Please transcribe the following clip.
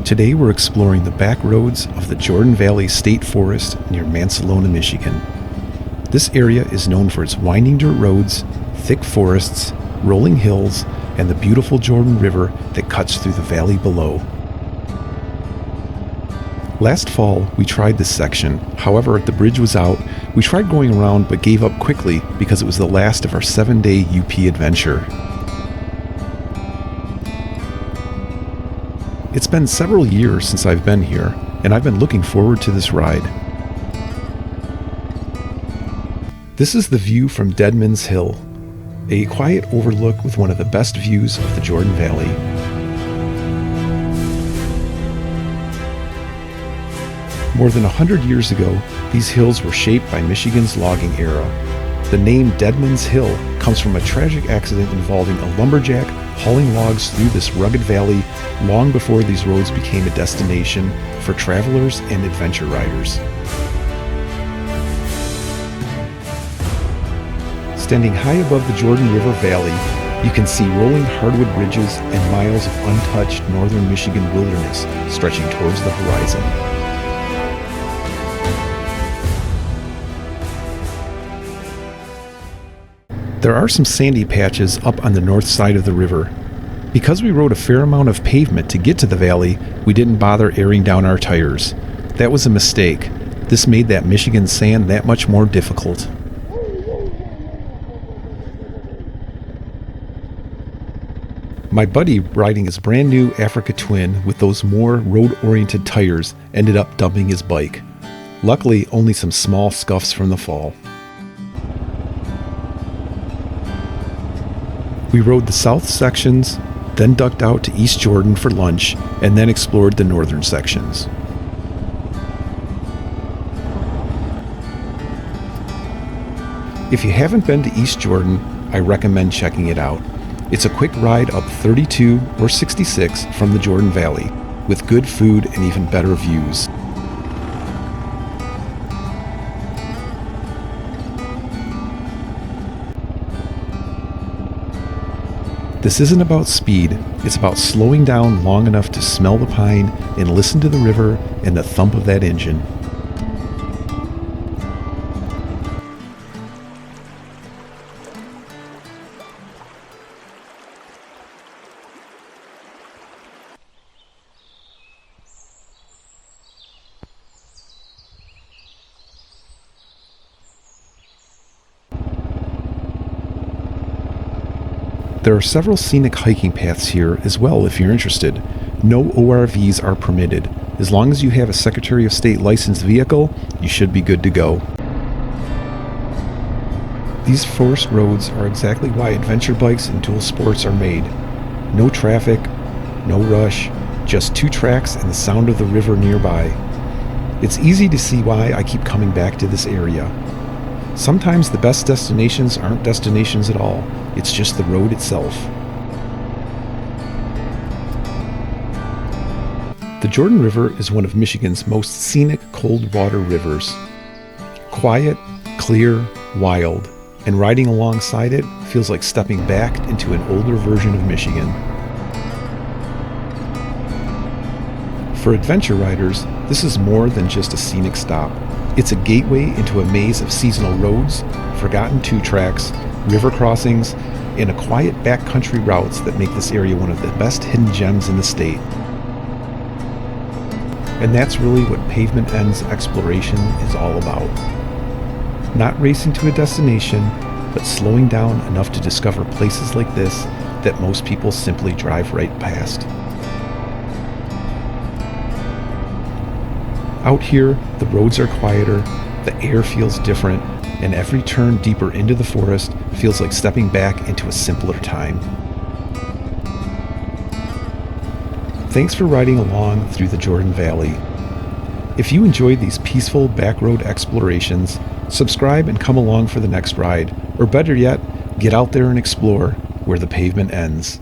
Today we're exploring the back roads of the Jordan Valley State Forest near Mansalona, Michigan. This area is known for its winding dirt roads, thick forests, rolling hills, and the beautiful Jordan River that cuts through the valley below. Last fall, we tried this section. However, the bridge was out. We tried going around but gave up quickly because it was the last of our 7-day UP adventure. It's been several years since I've been here, and I've been looking forward to this ride. This is the view from Deadman's Hill, a quiet overlook with one of the best views of the Jordan Valley. More than 100 years ago, these hills were shaped by Michigan's logging era. The name Deadman's Hill comes from a tragic accident involving a lumberjack hauling logs through this rugged valley long before these roads became a destination for travelers and adventure riders. Standing high above the Jordan River Valley, you can see rolling hardwood ridges and miles of untouched northern Michigan wilderness stretching towards the horizon. There are some sandy patches up on the north side of the river. Because we rode a fair amount of pavement to get to the valley, we didn't bother airing down our tires. That was a mistake. This made that Michigan sand that much more difficult. My buddy riding his brand new Africa Twin with those more road-oriented tires ended up dumping his bike. Luckily, only some small scuffs from the fall. We rode the south sections, then ducked out to East Jordan for lunch, and then explored the northern sections. If you haven't been to East Jordan, I recommend checking it out. It's a quick ride up 32 or 66 from the Jordan Valley, with good food and even better views. This isn't about speed, it's about slowing down long enough to smell the pine and listen to the river and the thump of that engine. There are several scenic hiking paths here as well if you're interested. No ORVs are permitted. As long as you have a Secretary of State licensed vehicle, you should be good to go. These forest roads are exactly why adventure bikes and dual sports are made. No traffic, no rush, just 2 tracks and the sound of the river nearby. It's easy to see why I keep coming back to this area. Sometimes the best destinations aren't destinations at all. It's just the road itself. The Jordan River is one of Michigan's most scenic cold water rivers. Quiet, clear, wild, and riding alongside it feels like stepping back into an older version of Michigan. For adventure riders, this is more than just a scenic stop. It's a gateway into a maze of seasonal roads, forgotten 2-tracks, river crossings, and a quiet backcountry routes that make this area one of the best hidden gems in the state. And that's really what Pavement Ends exploration is all about. Not racing to a destination, but slowing down enough to discover places like this that most people simply drive right past. Out here, the roads are quieter, the air feels different, and every turn deeper into the forest feels like stepping back into a simpler time. Thanks for riding along through the Jordan Valley. If you enjoyed these peaceful backroad explorations, subscribe and come along for the next ride, or better yet, get out there and explore where the pavement ends.